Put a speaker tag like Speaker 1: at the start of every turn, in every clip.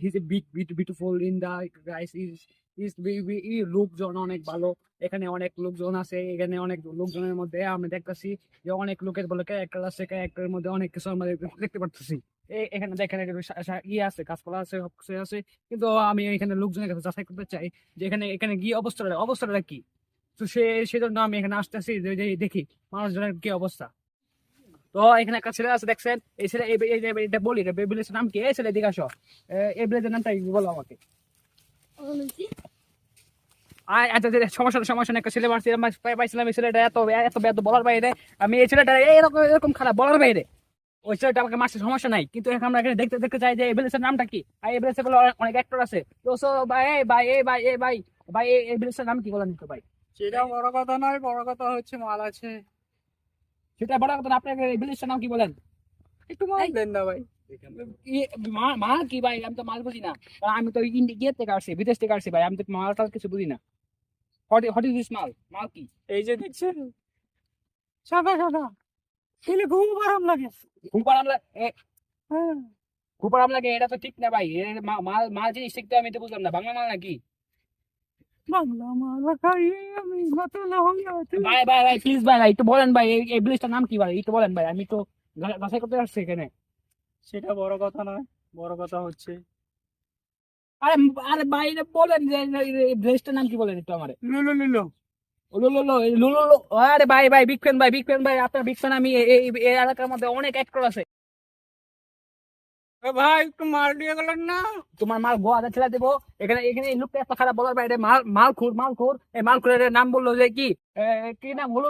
Speaker 1: he's a big beautiful in the guys লোকজন অনেক ভালো। এখানে অনেক লোকজন আছে, এখানে অনেক লোকজনের মধ্যে আমি দেখতেছি যে অনেক লোকের বলে ক্যারেক্টার আছে, ক্যারেক্টারের মধ্যে অনেক কিছু আমরা দেখতে পারতেছি। এখানে দেখেন ইয়ে আছে, গাছপালা আছে, সব কিছু আছে। কিন্তু আমি এখানে লোকজনের কাছে যাচাই করতে চাই যে এখানে এখানে গিয়ে অবস্থাটা কি। তো সেজন্য আমি এখানে আসতেছি যে দেখি মানুষজনের কি অবস্থা। তো এখানে একটা ছেলে আছে দেখছেন, এই ছেলে এটা বলি বেবিলের নাম কি? এই ছেলে দিকে আসো, এই বেবিলের নামটা কি বলো আমাকে। আচ্ছা সমস্যা নেই, একটা ছেলে পাইছিলাম, এই ছেলেটা এত এত এত বলার বাইরে। আমি এই ছেলেটা এরকম এরকম খারাপ বলার বাইরে, ওই ছেলেটা আমাকে মারছে, সমস্যা নাই। কিন্তু এখন আমরা এখানে দেখতে দেখতে চাই যে এবিলিসের নামটা কি। আর এবিলিসের বলে অনেক অ্যাক্টর আছে। তো সো ভাই ভাই এই এবিলিসের নাম কি বলেন তো ভাই?
Speaker 2: সেটা বড় কথা নয়, বড় কথা হচ্ছে মাল আছে।
Speaker 1: সেটা বড় কথা না, আপনার এবিলিসের নাম কি বলেন?
Speaker 2: একটু মাল দেন না ভাই।
Speaker 1: মাল কি ভাই? আমি তো মাল বুঝি না। আমি তো ইন্ডিয়া থেকে আসছি, বিদেশ থেকে আসছি ভাই, আমি তো মালটাল কিছু বুঝি না। হোয়াট ইজ দিস মাল? মাল কি?
Speaker 2: এই যে দেখছেন সাদা সাদা, খেলে খুব আরাম লাগে।
Speaker 1: খুব আরাম লাগে?
Speaker 2: হ্যাঁ,
Speaker 1: খুব আরাম লাগে? এটা তো ঠিক না ভাই। মাল মাল জিনিস ঠিক তো আমি তো বুঝলাম না, বাংলা মাল নাকি?
Speaker 2: বাংলা মাল খাইয়ে আমি মাতাল হয়ে আছি।
Speaker 1: ভাই প্লিজ ভাই একটু বলেন ভাই, এই ব্রিজটার নাম কি ভাই? একটু বলেন ভাই, আমি তো বাসায় করতে আসছি এখানে।
Speaker 2: সেটা বড় কথা নয়, বড় কথা হচ্ছে
Speaker 1: আরে আরে ভাই এটা বলেন যে এই ব্রিজটার নাম কি বলেন একটু আমারে।
Speaker 2: লুলু লুলু।
Speaker 1: লুলো। আরে ভাই বিগ ফ্যান ভাই, আপনার বিগ ফ্যান আমি। এই এলাকার মধ্যে অনেক অ্যাক্টর আছে।
Speaker 2: ভাই একটু মাল দিয়ে গেলেন না।
Speaker 1: তোমার মাল গোয়া ছেড়ে দেবো। এখানে এখানে এই লোকটা এত খারাপ বলার বাইরে, মালখুর এই মালখুরের নাম বললো যে কি কি নাম? হলো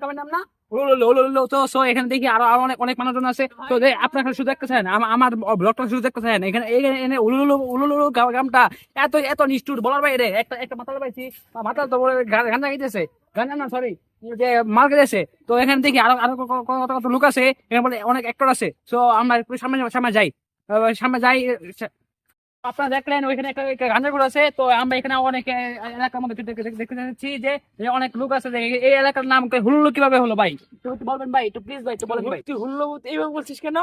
Speaker 1: কামের নাম না? হলো। তো সো এখানে দেখি আরো আরো অনেক অনেক মানুষজন আছে। তো যে আপনার শুধু দেখতে চান, আমার ব্লগটা শুধু দেখতে চান, এখানে এখানে উলুলুলু গ্রামটা এত এত নিষ্ঠুর বলার বাইরে। একটা একটা মাতাল পাইছি, মাতাল তো গাঞ্জা খাইতেছে, গাঞ্জা না সরি, যে মাল গেছে। তো এখানে দেখি আরো আরো কত কত লোক আছে, এখানে বলে অনেক অ্যাক্টর আছে। তো আমরা একটু সামনে সামনে যাই, সামনে যাই। আপনারা দেখলেন ওইখানে একটা গাঁজা ঘর আছে। তো আমরা এখানে অনেক এলাকার মধ্যে দেখতে যাচ্ছি যে যে অনেক লোক আছে। যে এই এলাকার নাম হুলুলু কিভাবে হলো ভাই? একটু বলবেন ভাই, একটু প্লিজ ভাই, একটু বলেন ভাই।
Speaker 2: তুই হুল্লো এইভাবে বলছিস কেন?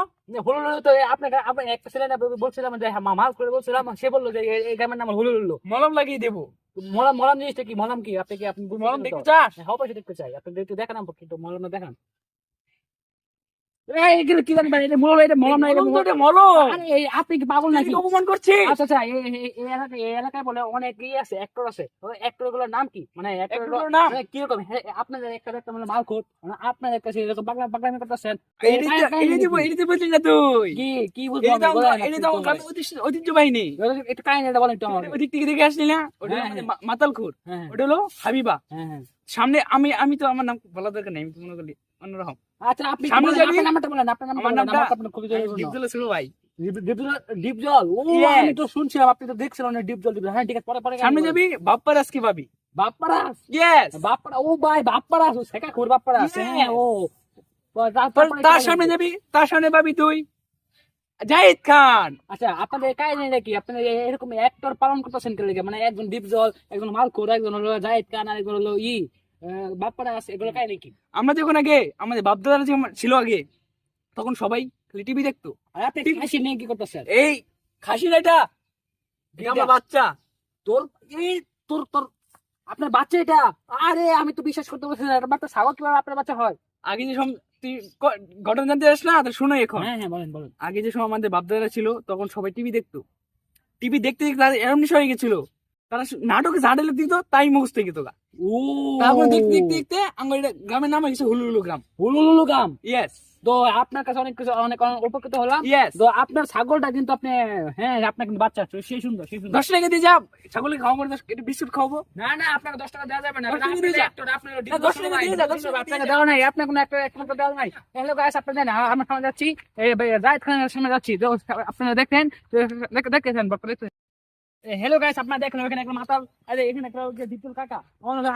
Speaker 1: হুলুলু তো আপনাকে আপনি একটা ছেলে না বলছিলাম যে হ্যাঁ, মাল করে বলছিলাম, সে বললো যে এই গ্রামের নাম হুলুলু।
Speaker 2: মলম লাগিয়ে দেবো।
Speaker 1: মলম মলম জিনিসটা কি? মলম কি? আপনি কি আপনি
Speaker 2: মলম দেখতে চাস?
Speaker 1: হ্যাঁ অবশ্যই দেখতে চাই, আপনি দেখতে দেখান আমাকে একটু মলমটা দেখান। এগুলো কি জানি ভাই, এটা মলম, এটা মলম না, এটা
Speaker 2: মলম তো এটা মলম।
Speaker 1: আরে আপনি কি পাগল নাকি?
Speaker 2: তুই অপমান করছিস।
Speaker 1: আচ্ছা আচ্ছা, এই এলাকায় বলে অনেক ই আছে, অ্যাক্টর আছে। অ্যাক্টর গুলোর নাম কি? মানে
Speaker 2: একটুর নাম
Speaker 1: কিরকম? আপনাদের একটা মানে মালকোট, মানে আপনাদের কাছে এরকম পাগলামি করতেছেন।
Speaker 2: এডিতে বলছিস না তুই?
Speaker 1: কি কি বুঝবো আমি? বলেন আপনি
Speaker 2: এটা তো
Speaker 1: একটু
Speaker 2: আমার
Speaker 1: আমারে।
Speaker 2: ঐতিহ্যবাহিনী।
Speaker 1: একটু কাহিনীটা বলেন একটু আমাকে।
Speaker 2: ওদিক থেকে দেখে আসলি না? ওটা
Speaker 1: হ্যাঁ,
Speaker 2: আমাদের
Speaker 1: হ্যাঁ।
Speaker 2: মাতালখোর।
Speaker 1: হ্যাঁ
Speaker 2: ওটা হলো হাবিবা।
Speaker 1: হ্যাঁ।
Speaker 2: সামনে আমি আমি তো আমার নাম বলা দরকার নেই, আমি তো মনে করি অন্যরকম।
Speaker 1: আচ্ছা আপনি
Speaker 2: সামনে
Speaker 1: বলেন,
Speaker 2: যাবি?
Speaker 1: আপনার নামটা বলেন, আপনার নামটা
Speaker 2: আমার
Speaker 1: বলেন,
Speaker 2: নামটা
Speaker 1: আমার আপনার খুবই জরুরি।
Speaker 2: ছিল ভাই।
Speaker 1: ডিপ জল? ও
Speaker 2: Yes.
Speaker 1: আমি তো শুনছিলাম, আপনি তো দেখছিলেন না ডিপ জল। হ্যাঁ ঠিক আছে, পরে পরে
Speaker 2: সামনে যাবি বাপ্পারাস কি ভাবি?
Speaker 1: বাপ্পারাস?
Speaker 2: ইয়েস।
Speaker 1: ও ভাই বাপ্পারাস, শেখা খোর বাপ্পারাস। হ্যাঁ ও
Speaker 2: তার সামনে যাবি, তার সামনে পাবি তুই জাহিদ খান।
Speaker 1: আচ্ছা আপনাদের কাহিনী নাকি? আপনাদের এরকম অ্যাক্টর পালন করতেছেন কে লেগে? মানে একজন ডিপজল, একজন মালখোর, একজন হলো জাহিদ খান, আর একজন হলো বাপ্পারাস, এগুলো কাহিনী কি?
Speaker 2: আমরা যখন আগে আমাদের বাপদাদারা যখন ছিল আগে, তখন সবাই খালি টিভি দেখতো।
Speaker 1: আর আপনি হাসি নিয়ে কি করতেছেন?
Speaker 2: এই খাসি না এটা, এটা আমার বাচ্চা।
Speaker 1: তোর এই তোর তোর আপনার বাচ্চা এটা? আরে আমি তো বিশ্বাস করতে পারছি না, এটা বাচ্চা ছাগল কিভাবে আপনার বাচ্চা হয়?
Speaker 2: আগে যে তুই ঘটনা জানতে চাস না? তো শুনো এখন।
Speaker 1: হ্যাঁ হ্যাঁ বলেন বলেন।
Speaker 2: আগে যে সময় আমাদের বাপদাদারা ছিল, তখন সবাই টিভি দেখতো। টিভি দেখতে দেখতে তাদের এরম নেশা হয়ে গেছিল, তারা নাটকে ঝাড়েলে দিত, তাই মুখস্থ হয়ে গেত গা।
Speaker 1: ও
Speaker 2: তারপরে দেখতে দেখতে দেখতে আমার এটা গ্রামের নাম হয়েছে হুলুলু গ্রাম।
Speaker 1: হুলুলুলু গাম।
Speaker 2: ইয়েস
Speaker 1: তো আপনার কাছে অনেক কিছু অনেক অনেক উপকৃত হলাম।
Speaker 2: ইয়েস।
Speaker 1: তো আপনার ছাগলটা কিন্তু আপনি, হ্যাঁ আপনার কিন্তু বাচ্চা সেই সুন্দর সেই সুন্দর।
Speaker 2: 10 টাকা দিয়ে যা, ছাগলকে খাওয়াবো, একটু বিস্কুট খাওয়াবো।
Speaker 1: না না, আপনাকে 10 টাকা দেওয়া যাবে না।
Speaker 2: 10 টাকা
Speaker 1: আপনি
Speaker 2: দিয়ে যা।
Speaker 1: actor, আপনার
Speaker 2: না, 10 টাকা দিয়ে যা, 10 টাকা দিয়ে
Speaker 1: আপনাকে
Speaker 2: যা।
Speaker 1: দেওয়া নাই, আপনার কোনো একটা দেওয়া নাই। হ্যালো গাইস, আপনি জানেন আমরা সামনে যাচ্ছি, এই জাহিদ খানের সামনে যাচ্ছি। তো আপনারা দেখেন, দেখতেছেন দেখতেছেন। হ্যালো গাইস, আপনারা দেখেন ওখানে একটা মাতাল, আরে এখানে একটা দীপুল কাকা,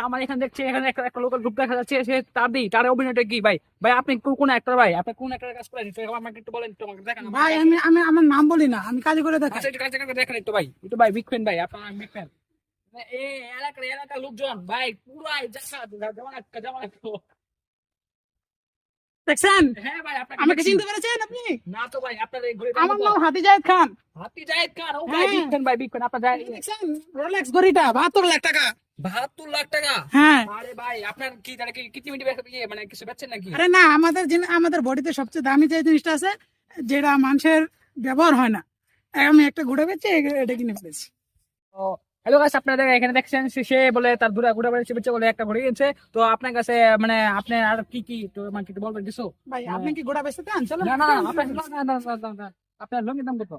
Speaker 1: আমার এখানে দেখছি এখানে একটা একটা লোকাল গ্রুপ দেখা যাচ্ছে। সে তার অভিনয়টা কি ভাই? ভাই আপনি কোন একটা ভাই, আপনি কোন একটা কাজ করেন আমাকে একটু বলেন, একটু আমাকে দেখান।
Speaker 2: ভাই আমি আমি আমার নাম বলি না, আমি কাজ করে দেখাই।
Speaker 1: আচ্ছা একটু কাজ দেখেন একটু ভাই, একটু ভাই বিগ ফ্যান ভাই, আপনার বিগ ফ্যান। এই এলাকার লোকজন ভাই পুরাই জায়গা
Speaker 3: দেখছেন?
Speaker 1: হ্যাঁ ভাই, আপনাকে
Speaker 3: আমাকে
Speaker 1: দেখছি।
Speaker 3: চিনতে পেরেছেন আপনি?
Speaker 1: না তো ভাই, আপনার এই ঘড়িটা
Speaker 3: আমার নাম হাতি জায়েদ খান।
Speaker 1: হাতি জায়েদ খান। ও ভাই,
Speaker 3: হ্যাঁ।
Speaker 1: বিগ ফ্যান ভাই, বিগ ফ্যান। আপনার জায়েদ
Speaker 3: দেখছেন রোলেক্স ঘড়িটা 72 লাখ টাকা।
Speaker 1: 72 লাখ টাকা।
Speaker 3: হ্যাঁ।
Speaker 1: আরে ভাই, আপনার কি তাহলে কি কিডনি মানে কিছু বেচছেন নাকি?
Speaker 3: আরে না, আমাদের বডিতে সবচেয়ে দামি যে জিনিসটা আছে, যেটা মানুষের ব্যবহার হয় না, আমি একটা ঘুরে পেয়েছি, এটা কিনে ফেলেছি।
Speaker 1: ও হ্যালো গাইস, আপনারা এখানে দেখছেন সে বলে তার ঘুরে বেড়াচ্ছে বেচে বলে একটা ঘড়ি কিনছে। তো আপনার কাছে মানে আপনি আর কি কি তো মানে কিছু বলবেন কিছু?
Speaker 3: ভাই আপনি কি ঘোড়া বেচতে চান? চলো
Speaker 1: না না, আপনার লঙ্গির দাম কত?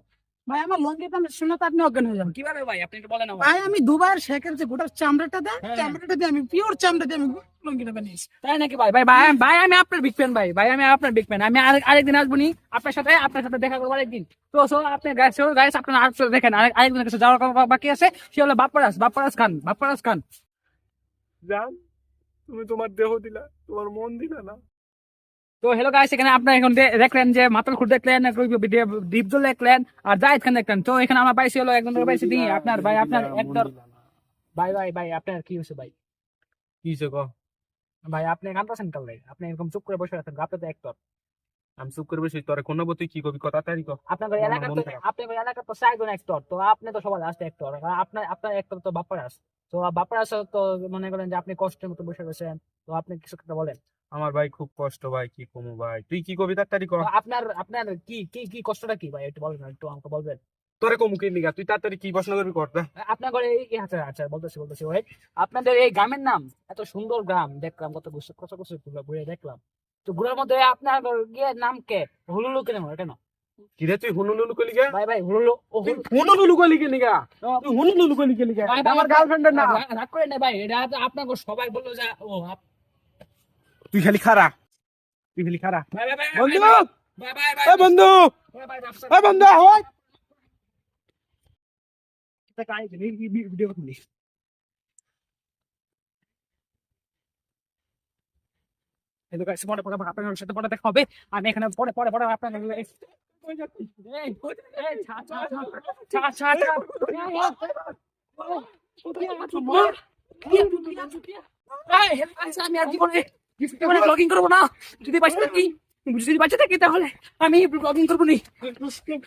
Speaker 3: ভাই, আমার লঙ্গির দাম শুনে তো আপনি অজ্ঞান হয়ে যাবেন।
Speaker 1: কিভাবে ভাই, আপনি একটু বলেন আমাকে।
Speaker 3: ভাই আমি দুবার শেখের যে গোটার চামড়াটা দেয়,
Speaker 1: হ্যাঁ।
Speaker 3: চামড়াটা দিয়ে আমি পিওর চামড়া দিয়ে আমি লঙ্গিটা বানিয়েছি।
Speaker 1: তাই নাকি ভাই? ভাই ভাই ভাই, আমি আপনার বিগ ফ্যান ভাই, ভাই আমি আপনার বিগ ফ্যান। আমি আরেকদিন আসবো নি আপনার সাথে দেখা করবো আরেকদিন। তো আপনি গাইস আপনার আর দেখেন আরেকদিনের কাছে যাওয়ার কথা বাকি আছে। সে হলো বাপ্পারাজ খান।
Speaker 2: জান, তুমি তোমার দেহ দিলা, তোমার মন দিলা না।
Speaker 1: তো হ্যালো গাইস, এখানে আপনার এখন দেখলেন যে মাতাল খুর দেখলেন, দীপজল দেখলেন, আর জায়েদ খান দেখলেন। তো এখানে আমার পাইছি হলো একজন পাইছি দিই আপনার ভাই, আপনার একদর ভাই আপনার কি হয়েছে ভাই?
Speaker 2: কি হইছে কও?
Speaker 1: ভাই আপনি কাঁদতেছেন কাল ভাই, আপনি এরকম চুপ করে বসে আছেন, আপনি তো একদর।
Speaker 2: আমি চুপ করে বসে তোরে কোন তুই কি কবি কথা তারি কও।
Speaker 1: আপনার এলাকার তো চারজন একটর, তো আপনি তো সবার লাস্ট একটর। আপনার একটর তো বাপ্পারাজ। তো বাপ্পারাজ তো মনে করেন যে আপনি কষ্টের মতো বসে রয়েছেন। তো আপনি কিছু একটা বলেন।
Speaker 2: আমার ভাই খুব কষ্ট ভাই, কি কমু ভাই, তুই কি কবি তাড়াতাড়ি কর।
Speaker 1: তো আপনার কি কষ্টটা কি ভাই, একটু বলবেন, একটু আমাকে বলবেন।
Speaker 2: তোরে কমু কি লিগা, তুই তাড়াতাড়ি কি প্রশ্ন করবি কর দে।
Speaker 1: আপনার ঘরে আচ্ছা বলতেছি ওয়েট। আপনাদের এই গ্রামের নাম এত সুন্দর গ্রাম, দেখলাম কত ঘুরে দেখলাম। তো ঘুরার মধ্যে আপনার গিয়ে নাম কে হুলুলু কেন?
Speaker 2: কি রে তুই হুনুলুলু কলি গা?
Speaker 1: ভাই হুলুলু
Speaker 2: হুনুলুলু কলি কে লিগা? তুই হুনুলুলু কলি কে লিগা?
Speaker 1: ভাই,
Speaker 2: আমার গার্লফ্রেন্ডের না।
Speaker 1: রাগ করে না ভাই, এটা তো আপনাকে সবাই বললো যে
Speaker 2: তুই খালি খারা, তুই খালি খারা।
Speaker 1: ভাই
Speaker 2: বন্ধু,
Speaker 1: ভাই
Speaker 2: এ বন্ধু, এ বন্ধু হয়।
Speaker 1: ভিডিও করলি। হ্যালো গাইস, পরে আপনার সাথে পরে দেখা হবে। আমি এখানে পরে আপনার আমি আর জীবনে ব্লগিং করবো না। যদি বাঁচতে থাকি তাহলে আমি ব্লগিং করবো নি।